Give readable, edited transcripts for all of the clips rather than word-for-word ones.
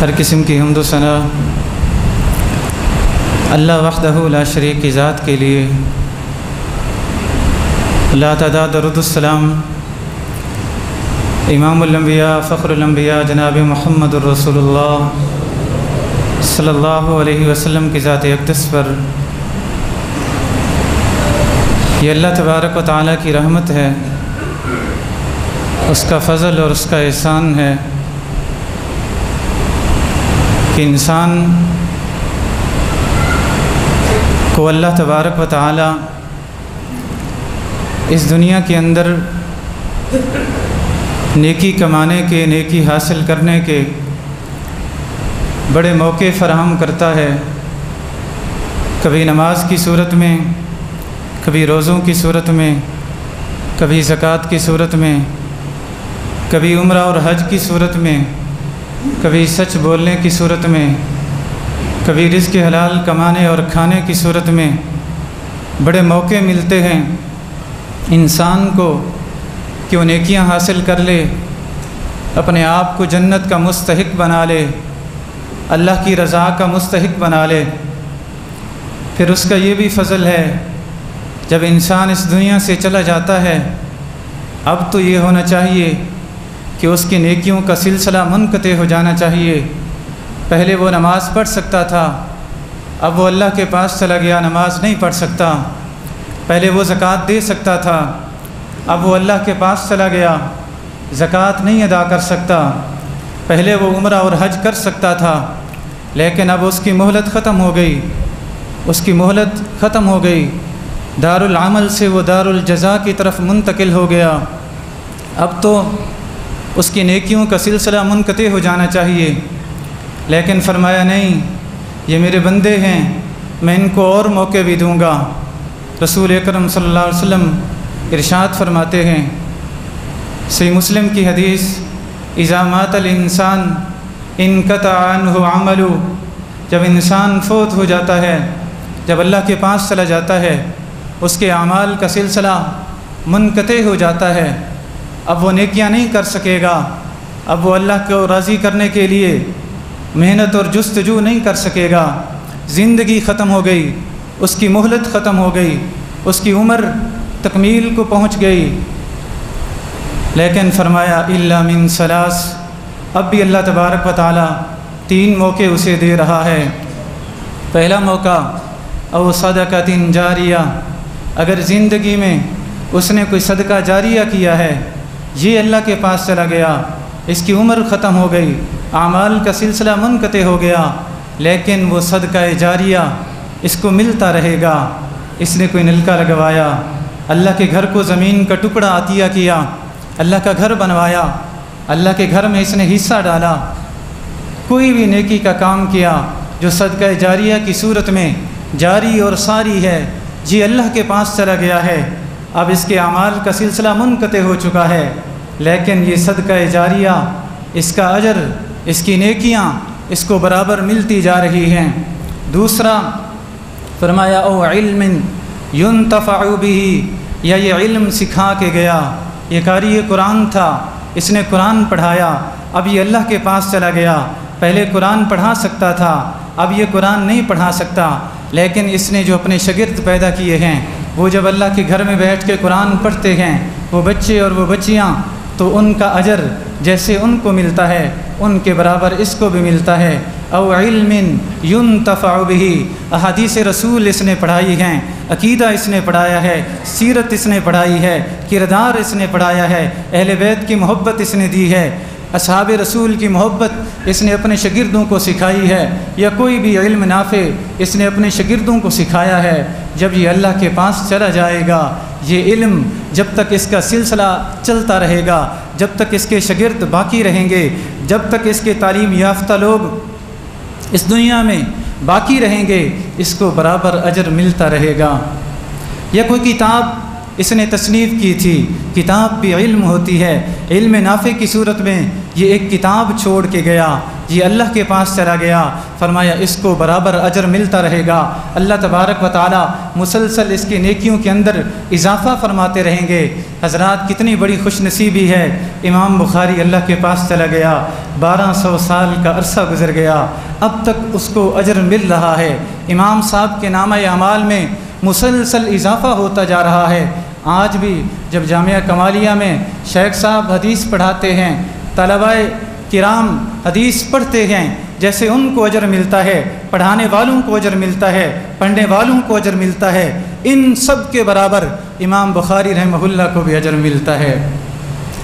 हर किस्म की हम्द सना अल्लाह वहदहु ला शरीक की ज़ात के लिए ला तादाद दरूदुस्सलाम इमामुल अंबिया फ़ख्रुल अंबिया जनाब मुहम्मदुर रसूलुल्लाह सल्लल्लाहु अलैहि वसल्लम की ज़ात अक़दस पर यह अल्लाह तबारक व तआला की रहमत है, उसका फ़ज़ल और उसका एहसान है कि इंसान को अल्लाह तबारक व तआला इस दुनिया के अंदर नेकी कमाने के, नेकी हासिल करने के बड़े मौके फ़राहम करता है। कभी नमाज की सूरत में, कभी रोज़ों की सूरत में, कभी ज़कात की सूरत में, कभी उम्रा और हज की सूरत में, कभी सच बोलने की सूरत में, कभी रिज़्क़ हलाल कमाने और खाने की सूरत में बड़े मौके मिलते हैं इंसान को कि वो नेकियां हासिल कर ले, अपने आप को जन्नत का मुस्तहिक बना ले, अल्लाह की रज़ा का मुस्तहिक बना ले। फिर उसका ये भी फ़ज़ल है जब इंसान इस दुनिया से चला जाता है, अब तो ये होना चाहिए कि उसकी नेकियों का सिलसिला मुनक़ते हो जाना चाहिए। पहले वो नमाज़ पढ़ सकता था, अब वो अल्लाह के पास चला गया, नमाज़ नहीं पढ़ सकता। पहले वो ज़कात दे सकता था, अब वो अल्लाह के पास चला गया, ज़कात नहीं अदा कर सकता। पहले वो उम्रा और हज कर सकता था, लेकिन अब उसकी मोहलत ख़त्म हो गई, उसकी मोहलत ख़त्म हो गई। दारुल अमल से वो दारुल जज़ा की तरफ मुंतकिल हो गया। अब तो उसकी नेकियों का सिलसिला मुनक़ते हो जाना चाहिए, लेकिन फरमाया नहीं, ये मेरे बंदे हैं, मैं इनको और मौके भी दूँगा। रसूल अकरम सल्लल्लाहु अलैहि वसल्लम इरशाद फरमाते हैं, सही मुस्लिम की हदीस, इज़ा मातल इंसान इनक़ता अन्हु अमलु, जब इंसान फ़ौत हो जाता है, जब अल्लाह के पास चला जाता है, उसके अमाल का सिलसिला मुनक़ते हो जाता है। अब वो नेकियां नहीं कर सकेगा, अब वो अल्लाह को राज़ी करने के लिए मेहनत और जुस्तजू नहीं कर सकेगा। ज़िंदगी ख़त्म हो गई, उसकी मोहलत ख़त्म हो गई, उसकी उम्र तकमील को पहुँच गई। लेकिन फरमाया इल्ला मिन सलास, अब भी अल्लाह तबारक व तआला 3 मौके उसे दे रहा है। पहला मौका औ सदक़तिन जारिया, अगर ज़िंदगी में उसने कोई सदका जारिया किया है, ये अल्लाह के पास चला गया, इसकी उम्र ख़त्म हो गई, आमाल का सिलसिला मुनक़ते हो गया, लेकिन वो सदका जारिया इसको मिलता रहेगा। इसने कोई नलका लगवाया, अल्लाह के घर को ज़मीन का टुकड़ा अतिया किया, अल्लाह का घर बनवाया, अल्लाह के घर में इसने हिस्सा डाला, कोई भी नेकी का काम किया जो सदका जारिया की सूरत में जारी और सारी है, जी अल्लाह के पास चला गया है। अब इसके अमाल का सिलसिला मुनक़ते हो चुका है, लेकिन ये सदका जारिया, इसका अजर, इसकी नेकियां इसको बराबर मिलती जा रही हैं। दूसरा फरमाया ओ इल्मिन युन्तफ़अु बिही, या ये इल्म सिखा के गया, ये कारी कुरान था, इसने कुरान पढ़ाया, अब ये अल्लाह के पास चला गया। पहले कुरान पढ़ा सकता था, अब ये कुरान नहीं पढ़ा सकता, लेकिन इसने जो अपने शागिर्द पैदा किए हैं, वो जब अल्लाह के घर में बैठ के कुरान पढ़ते हैं, वो बच्चे और वो बच्चियाँ, तो उनका अजर जैसे उनको मिलता है, उनके बराबर इसको भी मिलता है। औ इल्मिन युन्तफ़अु बिही, अहादीस रसूल इसने पढ़ाई हैं, अकीदा इसने पढ़ाया है, सीरत इसने पढ़ाई है, किरदार इसने पढ़ाया है, अहले बैत की मोहब्बत इसने दी है, असहाब रसूल की मोहब्बत इसने अपने शागिर्दों को सिखाई है, या कोई भी इल्म नाफ़े इसने अपने शागिर्दों को सिखाया है। जब ये अल्लाह के पास चला जाएगा, ये इल्म जब तक इसका सिलसिला चलता रहेगा, जब तक इसके शागिर्द बाकी रहेंगे, जब तक इसके तालीम याफ्ता लोग इस दुनिया में बाकी रहेंगे, इसको बराबर अजर मिलता रहेगा। या कोई किताब इसने तसनीफ़ की थी, किताब भी इल्म होती है, इल्म नाफ़े की सूरत में ये एक किताब छोड़ के गया, ये अल्लाह के पास चला गया, फरमाया इसको बराबर अजर मिलता रहेगा। अल्लाह तबारक व तआला मुसलसल इसकी नेकियों के अंदर इजाफ़ा फरमाते रहेंगे। हज़रात, कितनी बड़ी खुशनसीबी है, इमाम बुखारी अल्लाह के पास चला गया, 1200 साल का अरसा गुज़र गया, अब तक उसको अजर मिल रहा है। इमाम साहब के नामा अमाल में मुसलसल इजाफ़ा होता जा रहा है। आज भी जब जामिया कमालिया में शेख साहब हदीस पढ़ाते हैं, तलबाए किराम हदीस पढ़ते हैं, जैसे उनको अजर मिलता है, पढ़ाने वालों को अजर मिलता है, पढ़ने वालों को अजर मिलता है, इन सब के बराबर इमाम बुखारी रहमहुल्लाह को भी अजर मिलता है।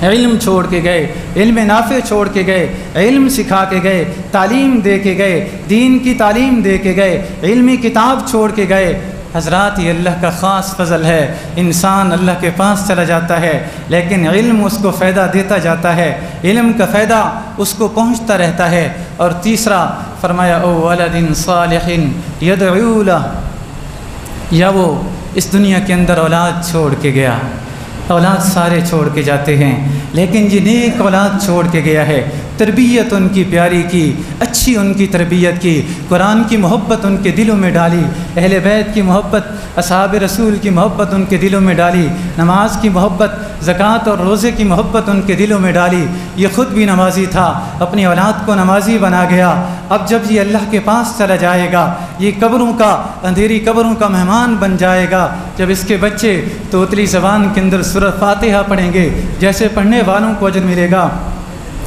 इल्म छोड़ के गए, इल्म नाफ़े छोड़ के गए, इल्म सिखा के गए, तालीम दे के गए, दीन की तालीम दे के गए, इल्मी किताब छोड़ के गए। हज़रात, ये अल्लाह का ख़ास फ़ज़ल है। इंसान अल्लाह के पास चला जाता है, लेकिन इल्म उसको फ़ायदा देता जाता है, इल्म का फ़ायदा उसको पहुँचता रहता है। और तीसरा फरमाया ओ वलदिन सालिहिन यदऊ लह, या वो इस दुनिया के अंदर औलाद छोड़ के गया। औलाद सारे छोड़ के जाते हैं, लेकिन ये नेक औलाद छोड़ के गया है, तरबियत उनकी प्यारी की, अच्छी उनकी तरबियत की, कुरान की मोहब्बत उनके दिलों में डाली, अहले बैत की मोहब्बत, असहाब रसूल की मोहब्बत उनके दिलों में डाली, नमाज की मोहब्बत, ज़कात और रोज़े की मोहब्बत उनके दिलों में डाली। ये ख़ुद भी नमाजी था, अपनी औलाद को नमाजी बना गया। अब जब ये अल्लाह के पास चला जाएगा, ये कब्रों का, अंधेरी कब्रों का मेहमान बन जाएगा। जब इसके बच्चे तोतली ज़बान के अंदर सूरह फातिहा पढ़ेंगे, जैसे पढ़ने वालों को अजर मिलेगा,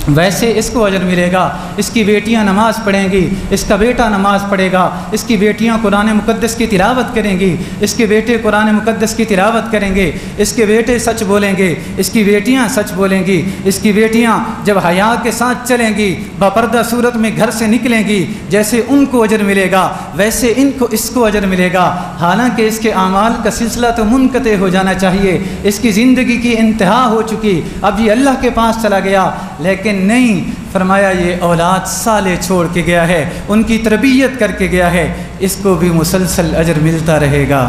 वैसे इसको अजर मिलेगा। इसकी बेटियां नमाज़ पढ़ेंगी, इसका बेटा नमाज़ पढ़ेगा, इसकी बेटियां कुरान मुक़द्दस की तिलावत करेंगी, इसके बेटे कुरान मुक़द्दस की तिलावत करेंगे, इसके बेटे सच बोलेंगे, इसकी बेटियां सच बोलेंगी, इसकी बेटियां जब हया के साथ चलेंगी, बापर्दा सूरत में घर से निकलेंगी, जैसे उनको अजर मिलेगा वैसे इसको अजर मिलेगा। हालांकि इसके आमाल का सिलसिला तो मुनक़ते हो जाना चाहिए, इसकी ज़िंदगी की इंतहा हो चुकी, अब ये अल्लाह के पास चला गया, लेकिन नहीं, फरमाया ये औलाद साले छोड़ के गया है, उनकी तरबियत करके गया है, इसको भी मुसलसल अजर मिलता रहेगा।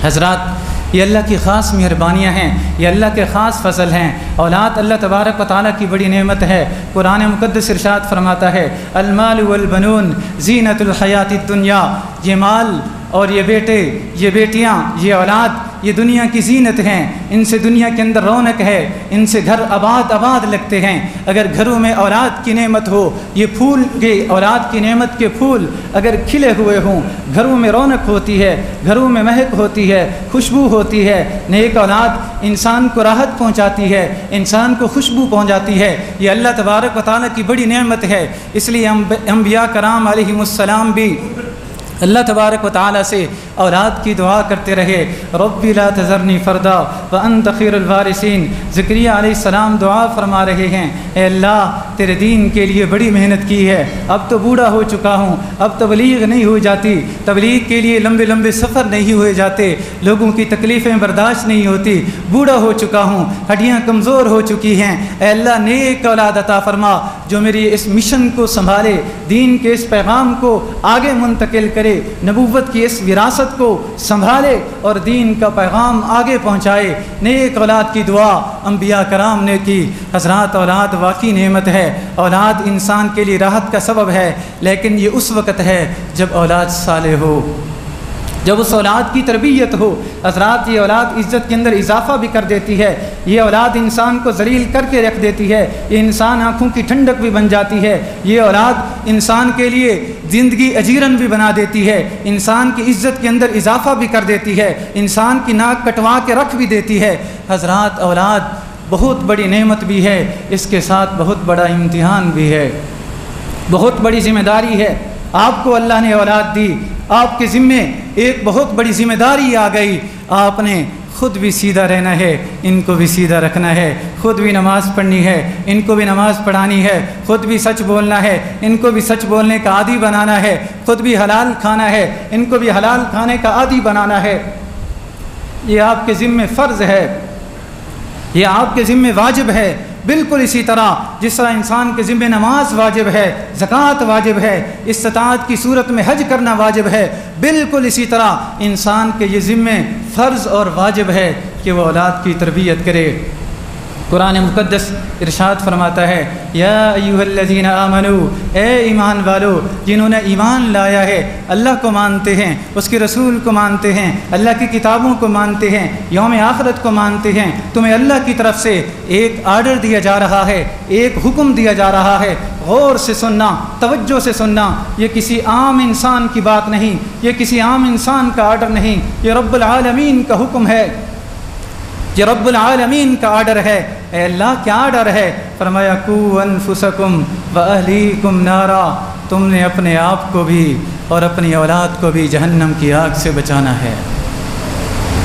हज़रात, ये अल्लाह की ख़ास मेहरबानियाँ हैं, ये अल्लाह के ख़ास फ़ज़ल हैं। औलाद अल्लाह तबारक व तआला की बड़ी नेमत है। कुरान मुक़द्दस इरशाद फरमाता है, अल-माल वल बनून ज़ीनतुल हयातिद दुनिया, ये माल और ये बेटे, ये बेटियाँ, ये औलाद, ये दुनिया की जीनत हैं, इनसे दुनिया के अंदर रौनक है, इनसे घर आबाद आबाद लगते हैं। अगर घरों में औलाद की नेमत हो, ये फूल के औलाद की नेमत के फूल अगर खिले हुए हों, घरों में रौनक होती है, घरों में महक होती है, खुशबू होती है। नेक औलाद इंसान को राहत पहुँचाती है, इंसान को खुशबू पहुँचाती है। ये अल्लाह तबारक व तआला की बड़ी नेमत है। इसलिए अंबिया कराम अलैहिमुस्सलाम भी अल्लाह तबारक व तआला से औलाद की दुआ करते रहे, रब्बी ला तज़रनी फ़रदा व अंत खैरुल वारिसीन। ज़करिया अलैहिस्सलाम दुआ फरमा रहे हैं, ए अल्लाह तेरे दीन के लिए बड़ी मेहनत की है, अब तो बूढ़ा हो चुका हूँ, अब तबलीग नहीं हो जाती, तबलीग के लिए लंबे लंबे सफ़र नहीं हुए जाते, लोगों की तकलीफ़ें बर्दाश्त नहीं होती, बूढ़ा हो चुका हूँ, हड्डियाँ कमज़ोर हो चुकी हैं। ए अल्लाह नेक औलाद अता फ़रमा जो मेरी इस मिशन को संभाले, दीन के इस पैगाम को आगे मुंतकिल करे, नबूवत की इस विरासत को संभाले और दीन का पैगाम आगे पहुँचाए। नेक औलाद की दुआ अंबिया कराम ने की। हज़रात औलाद वाकई नेमत है, औलाद इंसान के लिए राहत का सबब है, लेकिन ये उस वक़्त है जब औलाद साले हो, जब उस औलाद की तरबियत हो। हज़रात ये औलाद इज़्ज़त के अंदर इजाफ़ा भी कर देती है, ये औलाद इंसान को ज़लील करके रख देती है, ये इंसान आँखों की ठंडक भी बन जाती है, ये औलाद इंसान के लिए ज़िंदगी अजीरन भी बना देती है, इंसान की इज़्ज़त के अंदर इजाफ़ा भी कर देती है, इंसान की नाक कटवा के रख भी देती है। हज़रात औलाद बहुत बड़ी नेमत भी है, इसके साथ बहुत बड़ा इम्तिहान भी है, बहुत बड़ी ज़िम्मेदारी है। आपको अल्लाह ने औलाद दी, आपके ज़िम्मे एक बहुत बड़ी ज़िम्मेदारी आ गई, आपने ख़ुद भी सीधा रहना है, इनको भी सीधा रखना है, ख़ुद भी नमाज़ पढ़नी है, इनको भी नमाज़ पढ़ानी है, ख़ुद भी सच बोलना है, इनको भी सच बोलने का आदी बनाना है, ख़ुद भी हलाल खाना है, इनको भी हलाल खाने का आदी बनाना है। ये आपके ज़िम्मे फ़र्ज़ है, ये आपके ज़िम्मे वाजिब है। बिल्कुल इसी तरह जिस तरह इंसान के ज़िम्मे नमाज वाजिब है, ज़कात वाजिब है, इस्तिताअत की सूरत में हज करना वाजिब है, बिल्कुल इसी तरह इंसान के ये ज़िम्मे फ़र्ज़ और वाजिब है कि वह औलाद की तरबियत करे। कुरान मुक़द्दस इरशाद फरमाता है, या अय्युहल्लज़ीना आमनू, ए ईमान वालो जिन्होंने ईमान लाया है, अल्लाह को मानते हैं, उसके रसूल को मानते हैं, अल्लाह की किताबों को मानते हैं, यौम आखिरत को मानते हैं, तुम्हें अल्लाह की तरफ से एक आर्डर दिया जा रहा है, एक हुक्म दिया जा रहा है। गौर से सुनना, तवज्जो से सुनना, ये किसी आम इंसान की बात नहीं, ये किसी आम इंसान का आर्डर नहीं, ये रब्बुल आलमीन का हुक्म है, ये रब्बुल आलमीन का आर्डर है। ए अल्लाह क्या आर्डर है? फरमाया कू अनफुसकुम व अहलीकुम नारा, तुमने अपने आप को भी और अपनी औलाद को भी जहन्नम की आग से बचाना है।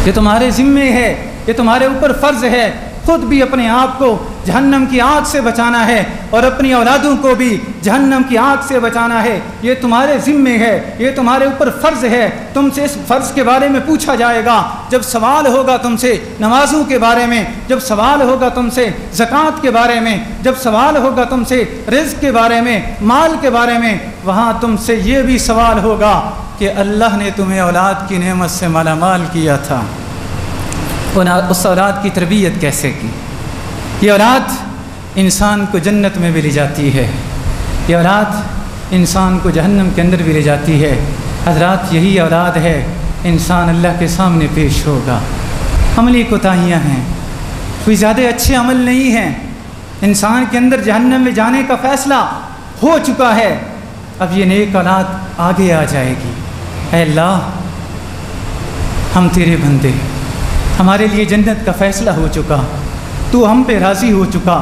ये तुम्हारे ज़िम्मे है, ये तुम्हारे ऊपर फ़र्ज़ है, खुद भी अपने आप को जहन्नम की आग से बचाना है और अपनी औलादों को भी जहन्नम की आग से बचाना है। ये तुम्हारे ज़िम्मे है, ये तुम्हारे ऊपर फ़र्ज़ है। तुमसे इस फ़र्ज़ के बारे में पूछा जाएगा जब सवाल होगा तुमसे नमाज़ों के बारे में, जब सवाल होगा तुमसे ज़कात के बारे में, जब सवाल होगा तुमसे रिज़्क़ के बारे में, माल के बारे में, वहाँ तुमसे ये भी सवाल होगा कि अल्लाह ने तुम्हें औलाद की नेमत से मालामाल किया था, उस औलाद की तरबियत कैसे की। ये औलाद इंसान को जन्नत में भी ले जाती है, ये औलाद इंसान को जहन्नम के अंदर भी ले जाती है। हज़रात यही औलाद है इंसान अल्लाह के सामने पेश होगा। अमली कोताहियाँ हैं, कोई ज़्यादा अच्छे अमल नहीं हैं, इंसान के अंदर जहन्नम में जाने का फ़ैसला हो चुका है। अब ये नेक औलाद आगे आ जाएगी, ऐ अल्लाह हम तेरे बंदे, हमारे लिए जन्नत का फ़ैसला हो चुका, तू हम पे राज़ी हो चुका,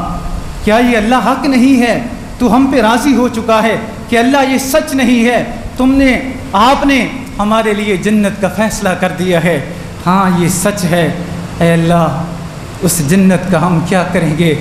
क्या ये अल्लाह हक़ नहीं है? तू हम पे राज़ी हो चुका है कि अल्लाह ये सच नहीं है, तुमने आपने हमारे लिए जन्नत का फ़ैसला कर दिया है, हाँ ये सच है। ऐ अल्लाह उस जन्नत का हम क्या करेंगे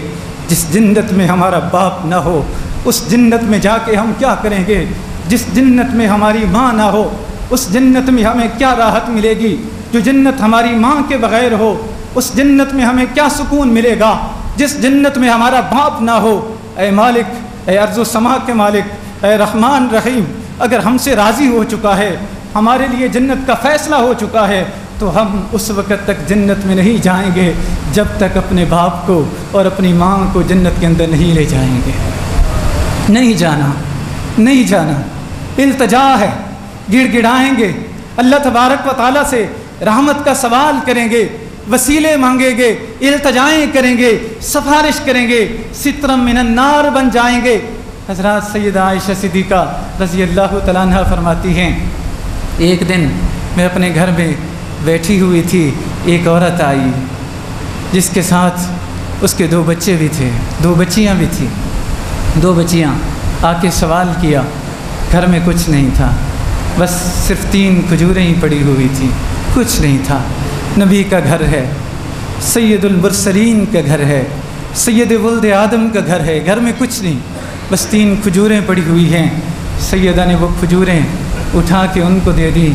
जिस जन्नत में हमारा बाप ना हो, उस जन्नत में जाके हम क्या करेंगे जिस जन्नत में हमारी माँ ना हो, उस जन्नत में हमें क्या राहत मिलेगी जो जन्नत हमारी माँ के बग़ैर हो, उस जन्नत में हमें क्या सुकून मिलेगा जिस जन्नत में हमारा बाप ना हो। ऐ मालिक, ऐ अर्ज़ समा के मालिक, ऐ रहमान रहीम, अगर हमसे राज़ी हो चुका है, हमारे लिए जन्नत का फ़ैसला हो चुका है, तो हम उस वक़्त तक जन्नत में नहीं जाएंगे जब तक अपने बाप को और अपनी माँ को जन्नत के अंदर नहीं ले जाएंगे। नहीं जाना, नहीं जाना, इल्तिजा है, गिड़गिड़ाएंगे, अल्लाह तबारक व तआला से रहमत का सवाल करेंगे, वसीले मांगेंगे, इल्तजाएँ करेंगे, सिफारिश करेंगे, सित्रम मिनन नार बन जाएंगे। हज़रत सैयदा आयशा सिद्दीक़ा रज़ी अल्लाह तआला अन्हा फरमाती हैं, एक दिन मैं अपने घर में बैठी हुई थी, एक औरत आई जिसके साथ उसके 2 बच्चे भी थे, 2 बच्चियाँ भी थी। 2 बच्चियाँ आके सवाल किया, घर में कुछ नहीं था, बस सिर्फ 3 खजूरें ही पड़ी हुई थी, कुछ नहीं था। नबी का घर है, सैयदुल मुरसलीन का घर है, सैयद वल्द आदम का घर है, घर में कुछ नहीं, बस 3 खजूरें पड़ी हुई हैं। सैयदा ने वो खजूरें उठा के उनको दे दी।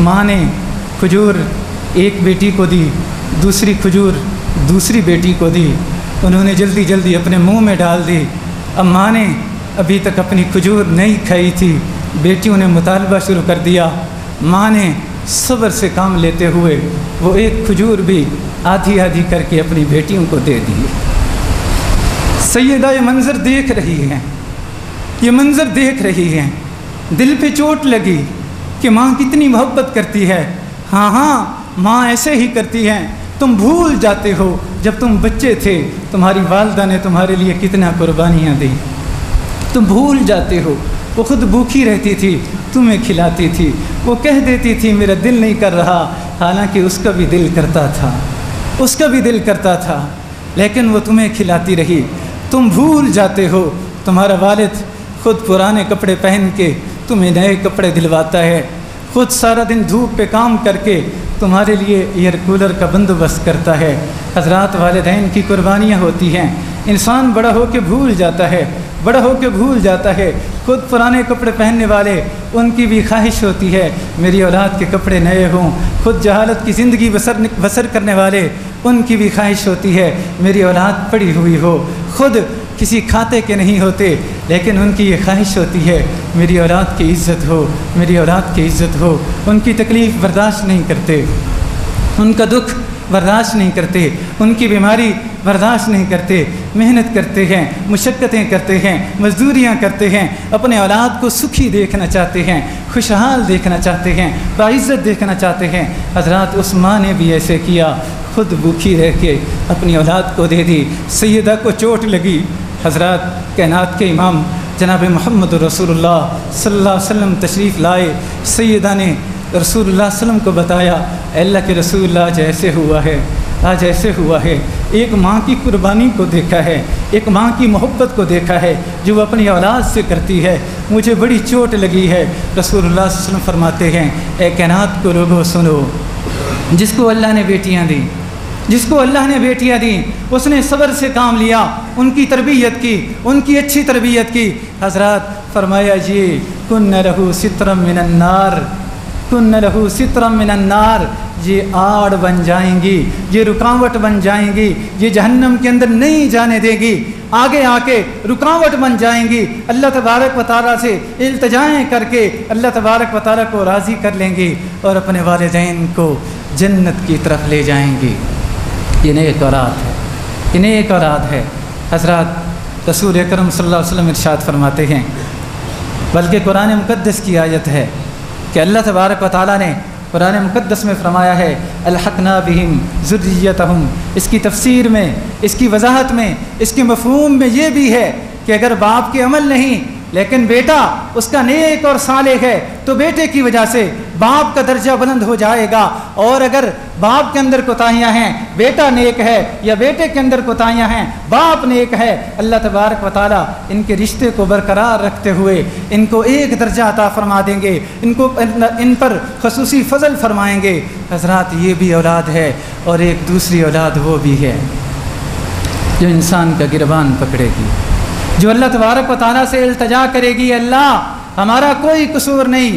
माँ ने खजूर एक बेटी को दी, दूसरी खजूर दूसरी बेटी को दी। उन्होंने जल्दी जल्दी अपने मुंह में डाल दी। अब माँ ने अभी तक अपनी खजूर नहीं खाई थी, बेटियों ने मुतालबा शुरू कर दिया। माँ ने सब्र से काम लेते हुए वो एक खजूर भी आधी आधी करके अपनी बेटियों को दे दी। सैयदा ये मंज़र देख रही हैं, ये मंज़र देख रही हैं, दिल पे चोट लगी कि माँ कितनी मोहब्बत करती है। हाँ हाँ, माँ ऐसे ही करती हैं। तुम भूल जाते हो जब तुम बच्चे थे तुम्हारी वालदा ने तुम्हारे लिए कितना कुर्बानियाँ दी। तुम भूल जाते हो वो खुद भूखी रहती थी, तुम्हें खिलाती थी। वो कह देती थी मेरा दिल नहीं कर रहा, हालांकि उसका भी दिल करता था, उसका भी दिल करता था, लेकिन वो तुम्हें खिलाती रही। तुम भूल जाते हो तुम्हारा वालिद खुद पुराने कपड़े पहन के तुम्हें नए कपड़े दिलवाता है, खुद सारा दिन धूप पे काम करके तुम्हारे लिए एयर कूलर का बंदोबस्त करता है। हज़रात, वालिदैन की कुर्बानियाँ होती हैं। इंसान बड़ा हो के भूल जाता है, बड़ा हो के भूल जाता है। खुद पुराने कपड़े पहनने वाले, उनकी भी ख्वाहिश होती है मेरी औलाद के कपड़े नए हों। खुद जहालत की ज़िंदगी बसर करने वाले, उनकी भी ख्वाहिश होती है मेरी औलाद पड़ी हुई हो। खुद किसी खाते के नहीं होते, लेकिन उनकी ये ख्वाहिश होती है मेरी औलाद की इज़्ज़त हो, मेरी औलाद की इज़्ज़त हो। उनकी तकलीफ़ बर्दाश्त नहीं करते, उनका दुख बर्दाश्त नहीं करते, उनकी बीमारी बर्दाश्त नहीं करते। मेहनत करते हैं, मुशक्क़तें करते हैं, मज़दूरियाँ करते हैं, अपने औलाद को सुखी देखना चाहते हैं, खुशहाल देखना चाहते हैं, बाइज़्ज़त देखना चाहते हैं। हज़रात, उस माँ ने भी ऐसे किया, खुद भूखी रह के अपनी औलाद को दे दी। सैयदा को चोट लगी। हज़रात, कायनात के इमाम जनाब मोहम्मद रसूलुल्लाह सल्लल्लाहु अलैहि वसल्लम तशरीफ़ लाए। सैयदा ने रसूलुल्लाह सल्लम को बताया, अल्लाह के रसूल आज ऐसे हुआ है, आज ऐसे हुआ है। एक माँ की कुर्बानी को देखा है, एक माँ की मोहब्बत को देखा है जो अपनी औलाद से करती है। मुझे बड़ी चोट लगी है। रसूलुल्लाह सल्लल्लाहु अलैहि वसल्लम फरमाते हैं, ए कायनात को लोगों सुनो, जिसको अल्लाह ने बेटियाँ दी, जिसको अल्लाह ने बेटियाँ दी, उसने सब्र से काम लिया, उनकी तरबियत की, उनकी अच्छी तरबियत की। हज़रात, फरमाया जी, कुन्न रहू सित्रम मिनन नार, कुन्न रहू सित्रम मिनन नार, ये आड़ बन जाएंगी, ये रुकावट बन जाएंगी, ये जहन्नम के अंदर नहीं जाने देगी, आगे आके रुकावट बन जाएंगी। अल्लाह तबारक व तआला से इल्तिजाएँ करके अल्लाह तबारक व तआला को राज़ी कर लेंगी और अपने वालिदैन को जन्नत की तरफ ले जाएंगी। ये नेक औलाद है, ये नेक औलाद है। हज़रात, रसूल अकरम सल्लल्लाहु अलैहि वसल्लम इरशाद फरमाते हैं, बल्कि कुरान मुक़द्दस की आयत है कि अल्लाह तबारक व तआला ने कुरान मुक़द्दस में फरमाया है, अलहक़ना बिहिम ज़ुर्रियतहुम। इसकी तफसीर में, इसकी वजाहत में, इसके मफ़हूम में ये भी है कि अगर बाप के अमल नहीं लेकिन बेटा उसका नेक और सालेह है तो बेटे की वजह से बाप का दर्जा बुलंद हो जाएगा। और अगर बाप के अंदर कोताहियाँ हैं, बेटा नेक है, या बेटे के अंदर कोताहियाँ हैं, बाप नेक है, अल्लाह तबारक व तआला इनके रिश्ते को बरकरार रखते हुए इनको एक दर्जा अता फरमा देंगे, इनको इन पर खसूसी फ़ज़ल फरमाएँगे। हज़रात, ये भी औलाद है और एक दूसरी औलाद वो भी है जो इंसान का गिरबान पकड़ेगी, जो अल्लाह तबारक व तआला से इल्तिजा करेगी, अल्लाह हमारा कोई कसूर नहीं,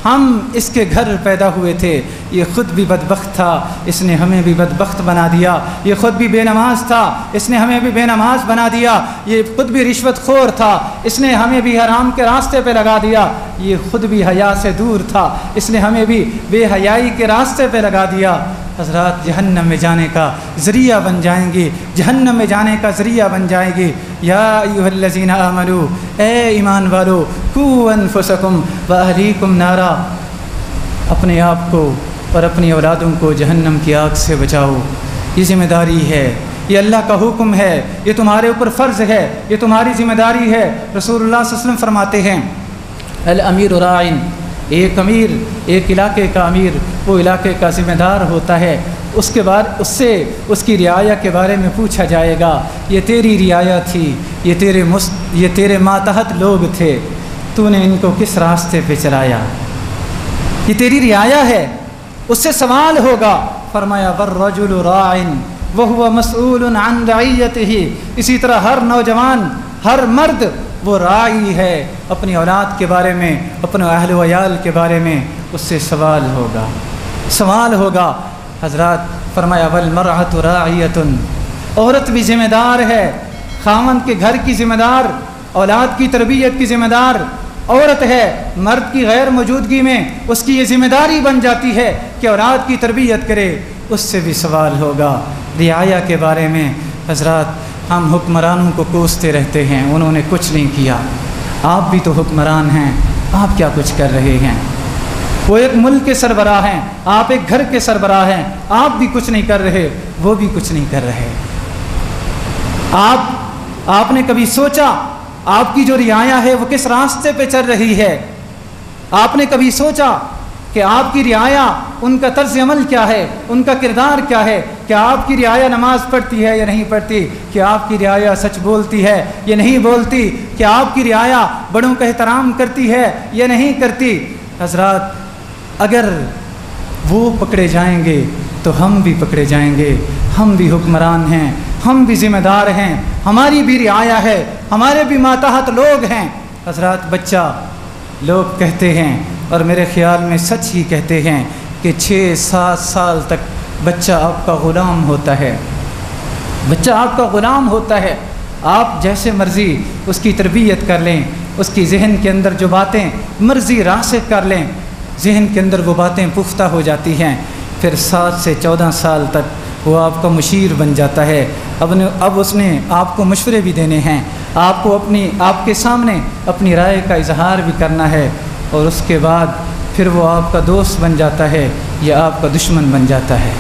हम इसके घर पैदा हुए थे, ये ख़ुद भी बदबख्त था, इसने हमें भी बदबख्त बना दिया, ये ख़ुद भी बेनमाज था, इसने हमें भी बेनमाज बना दिया, ये ख़ुद भी रिश्वत खोर था, इसने हमें भी हराम के रास्ते पे लगा दिया, ये ख़ुद भी हया से दूर था, इसने हमें भी बेहयाई के रास्ते पे लगा दिया। हज़रात, जहन्नम में जाने का ज़रिया बन जाएंगी, जहन्नम में जाने का ज़रिया बन जाएगी। या अय्युहल्लज़ीना आमनू, ए ईमान वालो, कू अनफुसकुम व अहलीकुम नारा, अपने आप को और अपनी औलादों को जहन्नम की आग से बचाओ। ये ज़िम्मेदारी है, ये अल्लाह का हुक्म है, ये तुम्हारे ऊपर फ़र्ज़ है, ये तुम्हारी ज़िम्मेदारी है। रसूलुल्लाह सल्लल्लाहु अलैहि वसल्लम फरमाते हैं, अल अमीर राइन, एक अमीर, एक इलाके का अमीर वो इलाके का ज़िम्मेदार होता है। उसके बाद उससे उसकी रियाया के बारे में पूछा जाएगा, ये तेरी रियाया थी, ये तेरे मातहत लोग थे, तूने इनको किस रास्ते पे चलाया, ये तेरी रियाया है, उससे सवाल होगा। फरमाया वर्रजुलु राइन वहुव मसऊलुन अन रइयतिही। इसी तरह हर नौजवान, हर मर्द वो राई है, अपनी औलाद के बारे में, अपने अहल व अयाल के बारे में उससे सवाल होगा। हज़रात फरमाया वल मरअतु राइयतुन, औरत भी ज़िम्मेदार है, खामन के घर की ज़िम्मेदार, औलाद की तरबियत की ज़िम्मेदार औरत है। मर्द की गैर मौजूदगी में उसकी ये ज़िम्मेदारी बन जाती है कि औलाद की तरबियत करे, उससे भी सवाल होगा। रियाया के बारे में हज़रात हम हुक्मरानों को कोसते रहते हैं, उन्होंने कुछ नहीं किया। आप भी तो हुक्मरान हैं, आप क्या कुछ कर रहे हैं? वो एक मुल्क के सरबराह हैं, आप एक घर के सरबराह हैं, आप भी कुछ नहीं कर रहे, वो भी कुछ नहीं कर रहे। आपने कभी सोचा आपकी जो रियाया है वो किस रास्ते पे चल रही है? आपने कभी सोचा कि आपकी रियाया, उनका तर्ज अमल क्या है, उनका किरदार क्या है? क्या आपकी रियाया नमाज पढ़ती है या नहीं पढ़ती? क्या आपकी रियाया सच बोलती है या नहीं बोलती? क्या आपकी रियाया बड़ों का एहतराम करती है या नहीं करती? हज़रात अगर वो पकड़े जाएंगे तो हम भी पकड़े जाएंगे। हम भी हुक्मरान हैं, हम भी ज़िम्मेदार हैं, हमारी भी रियाया है, हमारे भी मातहत लोग हैं। हज़रात बच्चा, लोग कहते हैं और मेरे ख़्याल में सच ही कहते हैं कि 6-7 साल तक बच्चा आपका ग़ुलाम होता है। बच्चा आपका ग़ुलाम होता है। आप जैसे मर्ज़ी उसकी तरबियत कर लें, उसकी जहन के अंदर जो बातें मर्ज़ी रासिख कर लें, जहन के अंदर वो बातें पुख्ता हो जाती हैं। फिर 7 से 14 साल तक वो आपका मुशीर बन जाता है। अब उसने आपको मशवरे भी देने हैं, आपको आपके सामने अपनी राय का इजहार भी करना है, और उसके बाद फिर वो आपका दोस्त बन जाता है या आपका दुश्मन बन जाता है।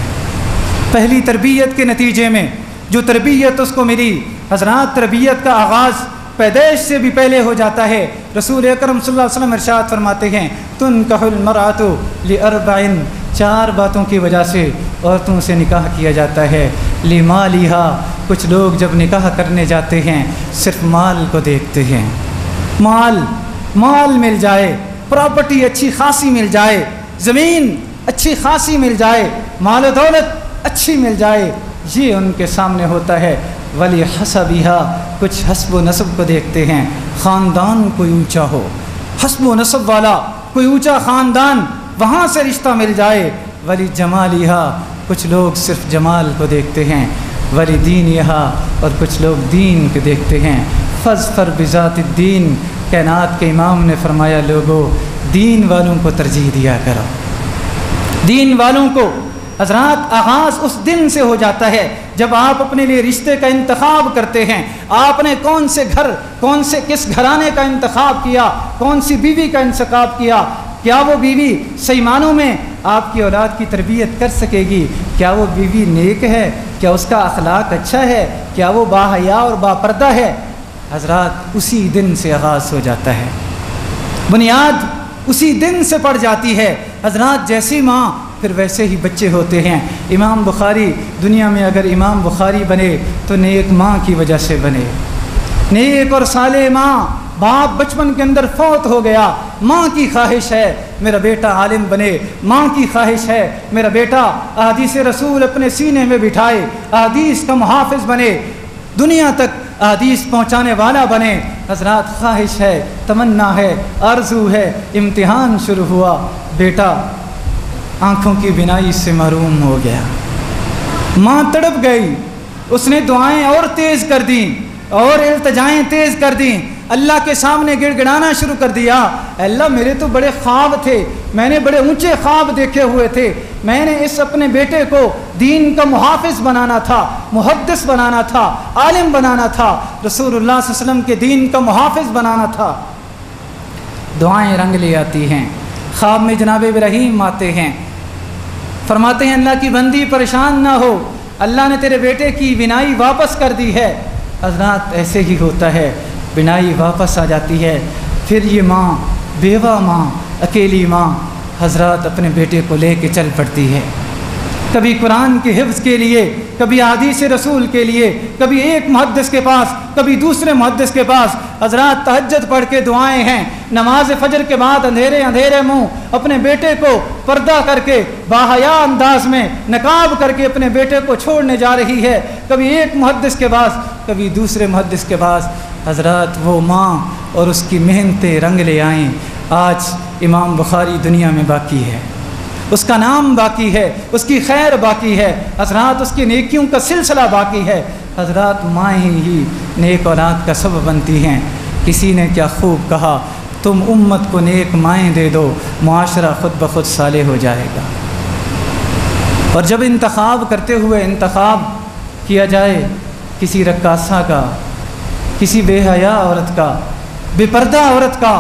पहली तरबियत के नतीजे में जो तरबियत उसको मिली, हज़रात तरबियत का आगाज़ पैदाइश से भी पहले हो जाता है। रसूल अकरम सल्लल्लाहु अलैहि वसल्लम इरशाद फरमाते हैं, तुनकहुल मरअतु लिअरबइन, 4 बातों की वजह से औरतों से निकाह किया जाता है। लिमालिहा, कुछ लोग जब निकाह करने जाते हैं सिर्फ माल को देखते हैं। माल मिल जाए, प्रॉपर्टी अच्छी खासी मिल जाए, ज़मीन अच्छी खासी मिल जाए, माल दौलत अच्छी मिल जाए, ये उनके सामने होता है। वली हसबिहा, कुछ हस्ब नस्ब को देखते हैं, ख़ानदान कोई ऊंचा हो, हस्ब नस्ब वाला कोई ऊंचा ख़ानदान, वहाँ से रिश्ता मिल जाए। वली जमालिहा, कुछ लोग सिर्फ जमाल को देखते हैं। वली दीनिहा, और कुछ लोग दीन को देखते हैं। फ़ज़फ़र बिज़ातिद्दीन, कायनात के इमाम ने फरमाया, लोगों दीन वालों को तरजीह दिया करो, दीन वालों को। हज़रात आगाज़ उस दिन से हो जाता है जब आप अपने लिए रिश्ते का इंतखाब करते हैं। आपने कौन से घर, किस घराने का इंतखाब किया, कौन सी बीवी का इंतखाब किया। क्या वो बीवी सही मानों में आपकी औलाद की तरबियत कर सकेगी? क्या वो बीवी नेक है? क्या उसका अखलाक अच्छा है? क्या वो बाहया और बापर्दा है? हज़रात उसी दिन से आगाज़ हो जाता है, बुनियाद उसी दिन से पड़ जाती है। हज़रात जैसी माँ फिर वैसे ही बच्चे होते हैं। इमाम बुखारी, दुनिया में अगर इमाम बुखारी बने तो नेक माँ की वजह से बने। नेक और साले माँ, बाप बचपन के अंदर फौत हो गया, माँ की ख्वाहिश है मेरा बेटा आलिम बने, माँ की ख्वाहिश है मेरा बेटा अहादीस रसूल अपने सीने में बिठाए, अहादीस का मुहाफिज बने, दुनिया तक अहादीस पहुँचाने वाला बने। हज़रात ख्वाहिश है, तमन्ना है, आरज़ू है। इम्तिहान शुरू हुआ, बेटा आँखों की बिनाई से महरूम हो गया। माँ तड़प गई, उसने दुआएं और तेज़ कर दी और इल्तिजाएं तेज़ कर दी, अल्लाह के सामने गिड़गिड़ाना शुरू कर दिया। अल्लाह मेरे तो बड़े ख्वाब थे, मैंने बड़े ऊंचे ख्वाब देखे हुए थे, मैंने इस अपने बेटे को दीन का मुहाफिज बनाना था, मुहद्दिस बनाना था, आलिम बनाना था, रसूलुल्लाह सल्लल्लाहु अलैहि वसल्लम के दीन का मुहाफिज बनाना था। दुआएं रंग ले आती हैं, ख्वाब में जनाब इब्राहीम आते हैं, फरमाते हैं अल्लाह की बंदी परेशान ना हो, अल्लाह ने तेरे बेटे की बिनाई वापस कर दी है। हज़रात ऐसे ही होता है, बिनाई वापस आ जाती है। फिर ये माँ, बेवा माँ, अकेली माँ हज़रात अपने बेटे को लेके चल पड़ती है, कभी कुरान के हिफ्ज़ के लिए, कभी हदीस रसूल के लिए, कभी एक मुहद्दिस के पास, कभी दूसरे मुहद्दिस के पास। हज़रात तहज्जुद पढ़ के दुआएं हैं, नमाज फजर के बाद अंधेरे अंधेरे मुँह अपने बेटे को पर्दा करके बाहया अंदाज में नकाब करके अपने बेटे को छोड़ने जा रही है, कभी एक मुहद्दिस के पास, कभी दूसरे मुहद्दिस के पास। हज़रात वो माँ और उसकी मेहनतें रंग ले आएँ। आज इमाम बुखारी दुनिया में बाकी है, उसका नाम बाकी है, उसकी खैर बाकी है। हज़रात उसकी नेकियों का सिलसिला बाकी है। हज़रात माएँ ही नेक औलाद का सबब बनती हैं। किसी ने क्या खूब कहा, तुम उम्मत को नेक माएँ दे दो, मुआशरा ख़ुद ब खुद सालेह हो जाएगा। और जब इंतखाब करते हुए इंतखाब किया जाए किसी रक्कासा का, किसी बेहया औरत का, बेपर्दा औरत का,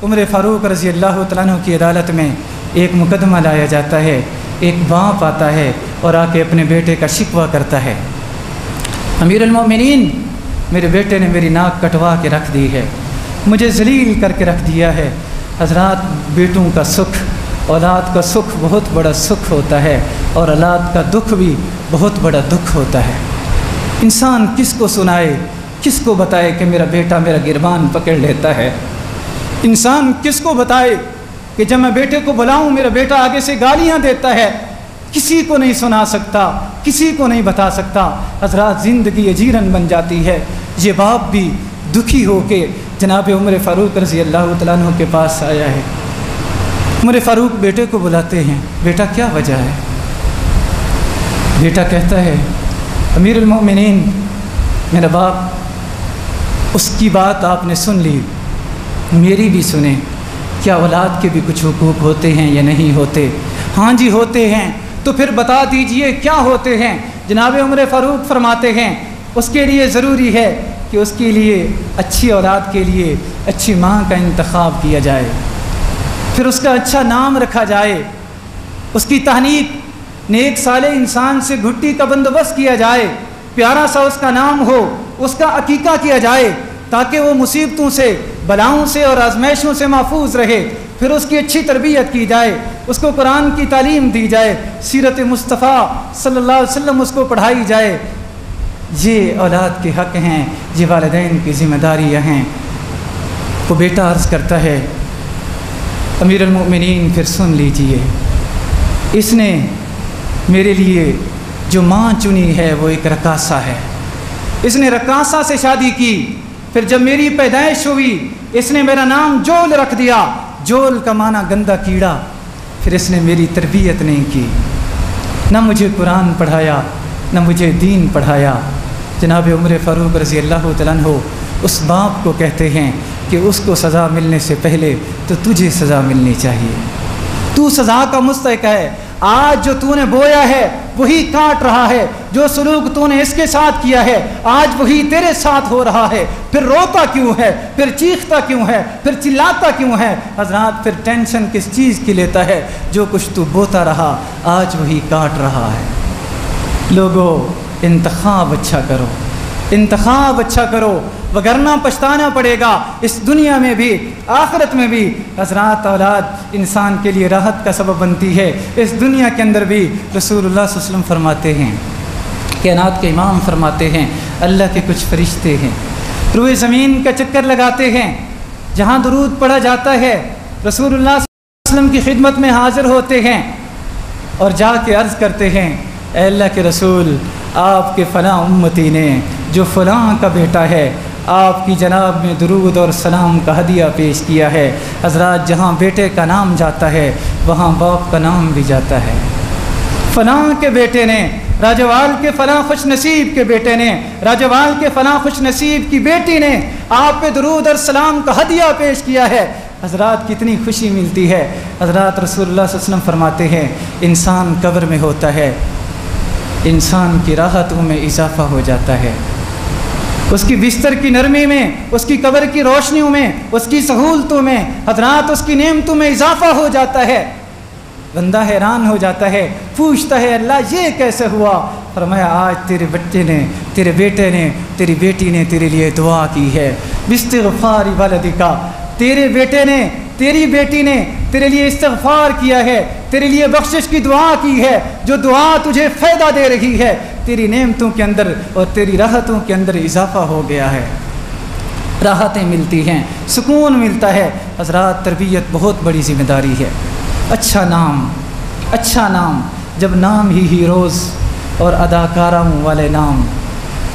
उमर फ़ारूक रज़ी अल्लाह तआला अन्हु की अदालत में एक मुकदमा लाया जाता है। एक बाप आता है और आके अपने बेटे का शिकवा करता है, अमीरुल मोमिनीन, मेरे बेटे ने मेरी नाक कटवा के रख दी है, मुझे जलील करके रख दिया है। हज़रात बेटों का सुख, औलाद का सुख बहुत बड़ा सुख होता है और औलाद का दुख भी बहुत बड़ा दुख होता है। इंसान किसको सुनाए, किसको बताए कि मेरा बेटा मेरा गिरबान पकड़ लेता है। इंसान किसको बताए कि जब मैं बेटे को बुलाऊं मेरा बेटा आगे से गालियां देता है। किसी को नहीं सुना सकता, किसी को नहीं बता सकता। हज़रात ज़िंदगी अजीरन बन जाती है। ये बाप भी दुखी होके जनाब उमर फ़ारूक रज़ी अल्लाह तआला अन्हु के पास आया है। उमर फ़ारूक बेटे को बुलाते हैं, बेटा क्या वजह है? बेटा कहता है, अमीरुल मोमिनीन, मेरा बाप, उसकी बात आपने सुन ली, मेरी भी सुने। क्या औलाद के भी कुछ हुकूक होते हैं या नहीं होते? हाँ जी होते हैं। तो फिर बता दीजिए क्या होते हैं? जनाब उमर फ़ारूक फरमाते हैं उसके लिए ज़रूरी है कि उसके लिए अच्छी औलाद के लिए अच्छी माँ का इंतखाब किया जाए, फिर उसका अच्छा नाम रखा जाए, उसकी तहनीक नेक साले इंसान से घुट्टी का बंदोबस्त किया जाए, प्यारा सा उसका नाम हो, उसका अकीका किया जाए ताकि वो मुसीबतों से, बलाओं से और आजमाइशों से महफूज रहे। फिर उसकी अच्छी तरबियत की जाए, उसको कुरान की तालीम दी जाए, सीरत मुस्तफ़ा सल्लल्लाहु अलैहि वसल्लम उसको पढ़ाई जाए। ये औलाद के हक़ हैं, ये वालिदैन की ज़िम्मेदारियाँ हैं। वो बेटा अर्ज़ करता है, अमीरुल मोमिनीन फिर सुन लीजिए, इसने मेरे लिए जो माँ चुनी है वो एक रकासा है। इसने रकासा से शादी की। फिर जब मेरी पैदाइश हुई इसने मेरा नाम जोल रख दिया। जोल का माना गंदा कीड़ा। फिर इसने मेरी तरबियत नहीं की, न मुझे कुरान पढ़ाया, न मुझे दीन पढ़ाया। जनाब उमर फ़ारूक रज़ी अल्लाह तआला अन्हु उस बाप को कहते हैं कि उसको सज़ा मिलने से पहले तो तुझे सज़ा मिलनी चाहिए। तू सज़ा का मुस्तहिक़ है। आज जो तूने बोया है वही काट रहा है। जो सलूक तूने इसके साथ किया है आज वही तेरे साथ हो रहा है। फिर रोता क्यों है? फिर चीखता क्यों है? फिर चिल्लाता क्यों है? हज़रात फिर टेंशन किस चीज़ की लेता है? जो कुछ तू बोता रहा आज वही काट रहा है। लोगों, इंतखाब अच्छा करो, इंतखाब अच्छा करो, वगरना पछताना पड़ेगा इस दुनिया में भी आखिरत में भी। हज़रात औलाद इंसान के लिए राहत का सबब बनती है। इस दुनिया के अंदर भी रसूलुल्लाह सल्लल्लाहु अलैहि वसल्लम फरमाते हैं, कायनात के इमाम फरमाते हैं, अल्लाह के कुछ फरिश्ते हैं रूए ज़मीन का चक्कर लगाते हैं। जहाँ दुरूद पढ़ा जाता है रसूलुल्लाह सल्लल्लाहु अलैहि वसल्लम की खिदमत में हाज़िर होते हैं और जाके अर्ज़ करते हैं, ऐ अल्लाह के रसूल, आपके फ़लाँ उम्मती ने जो फ़लाँ का बेटा है आपकी जनाब में दुरूद और सलाम का हदिया पेश किया है। हज़रात जहाँ बेटे का नाम जाता है वहाँ बाप का नाम भी जाता है। फ़लाँ के बेटे ने, राजवाल के फ़लाँ खुश नसीब के बेटे ने, राजवाल के फ़लाँ खुश नसीब की बेटी ने आप पे दुरूद और सलाम का हदिया पेश किया है। हज़रात कितनी खुशी मिलती है। हज़रात रसूलुल्लाह सल्लल्लाहु अलैहि वसल्लम फरमाते हैं, इंसान कब्र में होता है, इंसान की राहतों में इजाफ़ा हो जाता है, उसकी बिस्तर की नरमी में, उसकी कब्र की रोशनियों में, उसकी सहूलतों में, हज़रात उसकी नेमतों में इजाफ़ा हो जाता है। बंदा हैरान हो जाता है, पूछता है अल्लाह ये कैसे हुआ? फरमाया आज तेरे बच्चे ने, तेरे बेटे ने, तेरी बेटी ने तेरे लिए दुआ की है। बिस्तिग़फ़ार वलदिका, तेरे बेटे ने, तेरी बेटी ने तेरे लिए इस्तिग़फ़ार किया है, तेरे लिए बख्शिश की दुआ की है, जो दुआ तुझे फ़ायदा दे रही है, तेरी नेमतों के अंदर और तेरी राहतों के अंदर इजाफ़ा हो गया है, राहतें मिलती हैं, सुकून मिलता है। हज़रात तरबियत बहुत बड़ी ज़िम्मेदारी है। अच्छा नाम, जब नाम ही हीरोज़ और अदाकारों वाले नाम,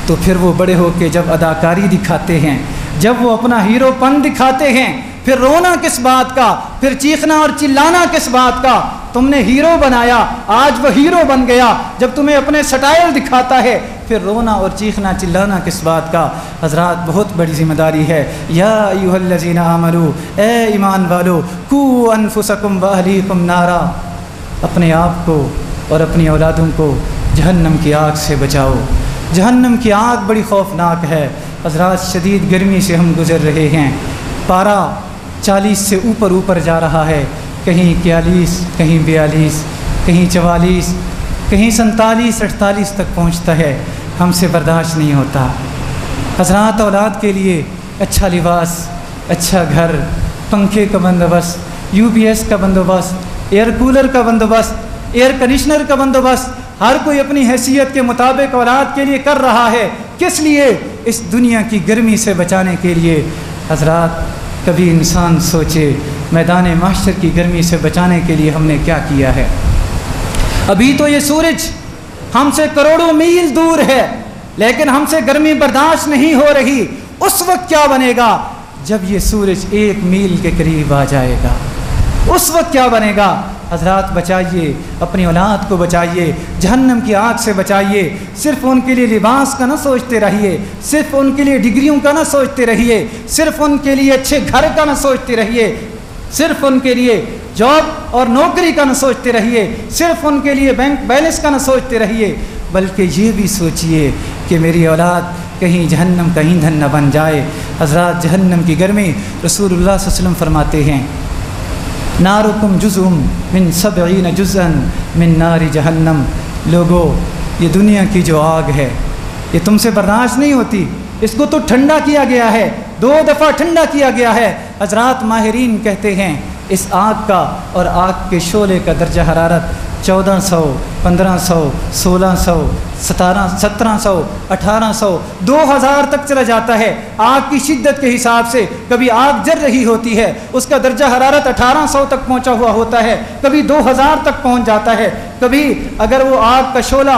तो फिर वो बड़े होके जब अदाकारी दिखाते हैं, जब वो अपना हीरोपन दिखाते हैं, फिर रोना किस बात का, फिर चीखना और चिल्लाना किस बात का? तुमने हीरो बनाया, आज वो हीरो बन गया, जब तुम्हें अपने स्टाइल दिखाता है, फिर रोना और चीखना चिल्लाना किस बात का? हज़रात बहुत बड़ी ज़िम्मेदारी है। या अय्युहल्लज़ीना आमनू, ए ईमान वालो, कू अनफुसकुम व अहलीकुम नारा, अपने आप को और अपनी औलादों को जहन्नम की आग से बचाओ। जहन्नम की आग बड़ी खौफनाक है। हज़रात शदीद गर्मी से हम गुज़र रहे हैं, पारा 40 से ऊपर जा रहा है, कहीं 41, कहीं 42, कहीं 44, कहीं 47, 48 तक पहुंचता है। हमसे बर्दाश्त नहीं होता। हज़रात औलाद के लिए अच्छा लिबास, अच्छा घर, पंखे का बंदोबस्त, UPS का बंदोबस्त, एयर कूलर का बंदोबस्त, एयर कंडीशनर का बंदोबस्त, हर कोई अपनी हैसियत के मुताबिक औलाद के लिए कर रहा है। किस लिए? इस दुनिया की गर्मी से बचाने के लिए। हज़रात कभी इंसान सोचे मैदान माशर की गर्मी से बचाने के लिए हमने क्या किया है। अभी तो ये सूरज हमसे करोड़ों मील दूर है, लेकिन हमसे गर्मी बर्दाश्त नहीं हो रही। उस वक्त क्या बनेगा जब ये सूरज 1 मील के करीब आ जाएगा? उस वक्त क्या बनेगा? हज़रात बचाइए, अपनी औलाद को बचाइए, जहन्नम की आग से बचाइए। सिर्फ उनके लिए लिबास का ना सोचते रहिए, सिर्फ उनके लिए डिग्रियों का ना सोचते रहिए, सिर्फ उनके लिए अच्छे घर का ना सोचते रहिए, सिर्फ उनके लिए जॉब और नौकरी का ना सोचते रहिए, सिर्फ उनके लिए बैंक बैलेंस का ना सोचते रहिए, बल्कि ये भी सोचिए कि मेरी औलाद कहीं जहन्नम का ईंधन न बन जाए। हज़रात जहन्नम की गर्मी, रसूलुल्लाह सल्लल्लाहु अलैहि वसल्लम फरमाते हैं, नारुकुम जुज़ुम मिन 70 जुज़अन मिन नारी जहन्नम। लोगो, ये दुनिया की जो आग है ये तुमसे बर्दाश्त नहीं होती, इसको तो ठंडा किया गया है, 2 दफ़ा ठंडा किया गया है। हज़रात माहिरीन कहते हैं इस आग का और आग के शोले का दर्जा हरारत 1400, 1500, 1600, 1700, 1800, 2000 तक चला जाता है। आग की शिद्दत के हिसाब से कभी आग जल रही होती है, उसका दर्जा हरारत 1800 तक पहुंचा हुआ होता है, कभी 2000 तक पहुंच जाता है, कभी अगर वो आग का शोला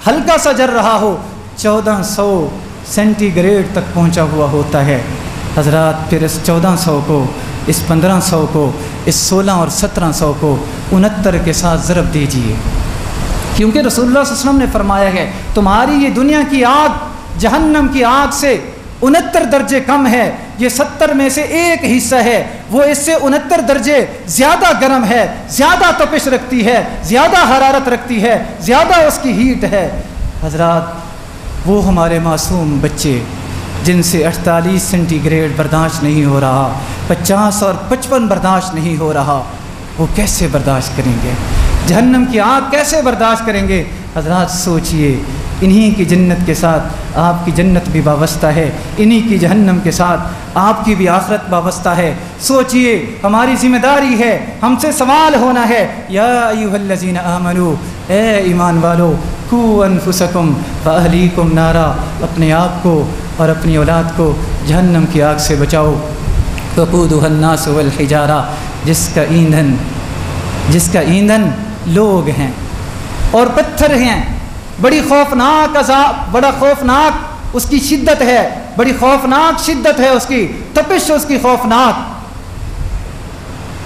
हल्का सा जल रहा हो 1400 सेंटीग्रेड तक पहुंचा हुआ होता है। हज़रात फिर इस 1400 को, इस 1500 को, इस 16 और 1700 को 69 के साथ ज़रब दीजिए, क्योंकि रसूलुल्लाह सल्लल्लाहु अलैहि वसल्लम ने फरमाया है तुम्हारी ये दुनिया की आग जहन्नम की आग से 69 दर्जे कम है, ये 70 में से एक हिस्सा है, वो इससे 69 दर्जे ज़्यादा गर्म है, ज़्यादा तपिश रखती है, ज़्यादा हरारत रखती है, ज़्यादा उसकी हीट है। हज़रात वो हमारे मासूम बच्चे जिनसे 48 सेंटीग्रेड बर्दाश्त नहीं हो रहा, 50 और 55 बर्दाश्त नहीं हो रहा, वो कैसे बर्दाश्त करेंगे? जहन्नम की आग कैसे बर्दाश्त करेंगे? हज़रात सोचिए, इन्हीं की जन्नत के साथ आपकी जन्नत भी वाबस्ता है, इन्हीं की जहन्नम के साथ आपकी भी आखिरत वाबस्ता है। सोचिए, हमारी ज़िम्मेदारी है, हमसे सवाल होना है। या अय्युहल्लज़ीना आमनू, ए ईमान वालो, कू अनफुसकुम व अहलीकुम नारा, अपने आप को और अपनी औलाद को जहन्नम की आग से बचाओ। वक़ूदुहन्नास वल हिजारा, जिसका ईंधन लोग हैं और पत्थर हैं। बड़ी खौफनाक अज़ाब, बड़ा खौफनाक उसकी शिद्दत है, बड़ी खौफनाक शिद्दत है उसकी तपिश, उसकी खौफनाक,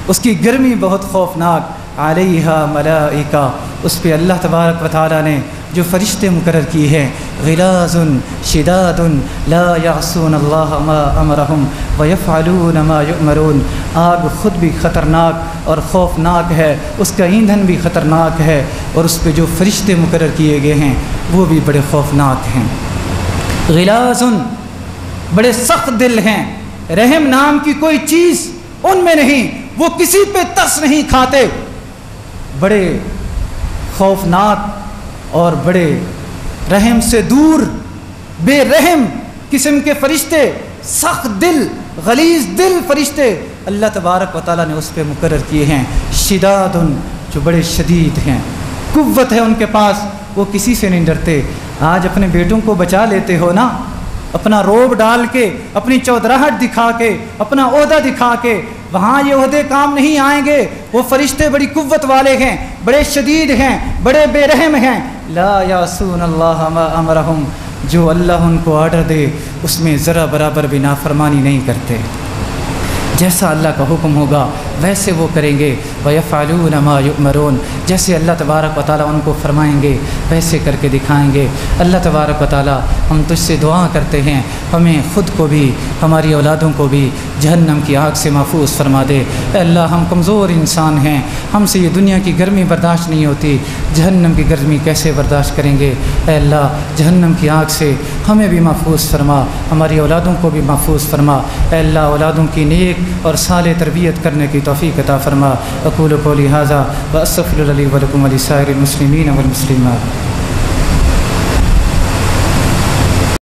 उसकी गर्मी बहुत खौफनाक। अलैहा मलाइका, उस पर अल्लाह तबारक व तआला ने जो फरिश्ते मुकर्रर किए हैं, गिलाज़ुन शिदादुन ला यासून अल्लाह मा अमरहुम व यफ़अलून मा युअमरून। आग ख़ुद भी ख़तरनाक और ख़ौफनाक है, उसका ईंधन भी ख़तरनाक है, और उस पर जो फरिश्ते मुकर्रर किए गए हैं वो भी बड़े ख़ौफनाक हैं। गिलाज़ुन, बड़े सख्त दिल हैं, रहम नाम की कोई चीज़ उनमें नहीं, वो किसी पे तरस नहीं खाते। बड़े खौफनाक और बड़े रहम से दूर बेरहम किस्म के फरिश्ते, सख्त दिल गलीज़ दिल फरिश्ते अल्लाह तबारक व तआला ने उस पर मुकर्रर किए हैं। शिदादुन, जो बड़े शदीद हैं, कुव्वत है उनके पास, वो किसी से नहीं डरते। आज अपने बेटों को बचा लेते हो ना, अपना रोब डाल के, अपनी चौधराहट दिखा के, अपना ओहदा दिखा के, वहाँ ये ओहदे काम नहीं आएंगे। वो फरिश्ते बड़ी कुव्वत वाले हैं, बड़े शदीद हैं, बड़े बेरहम हैं। ला यासून अल्लाह मा अमरहुम, जो अल्लाह उनको ऑर्डर दे उसमें ज़रा बराबर भी नाफरमानी नहीं करते। जैसा अल्लाह का हुक्म होगा वैसे वो करेंगे। वयफ़अलून मा युअमरून, जैसे अल्लाह तबारक व तआला उनको फरमाएंगे वैसे करके दिखाएंगे। अल्लाह तबारक व तआला हम तुझसे दुआ करते हैं, हमें ख़ुद को भी हमारी औलादों को भी जहन्नम की आग से महफूज फरमा दे। अल्लाह हम कमज़ोर इंसान हैं, हमसे ये दुनिया की गर्मी बर्दाश्त नहीं होती, जहन्नम की गर्मी कैसे बर्दाश्त करेंगे। अल्लाह जहन्नम की आग से हमें भी महफूज फरमा, हमारी औलादों को भी महफूज फरमा। अल्लाह औलादों की नेक और साले तरबियत करने की तौफ़ीक़ अता फरमा। अक़ूलु क़ौली हाज़ा व अस्तग़फ़िरुल्लाह ली व लकुम व लिसाइरिल मुस्लिमीन वल मुस्लिमात।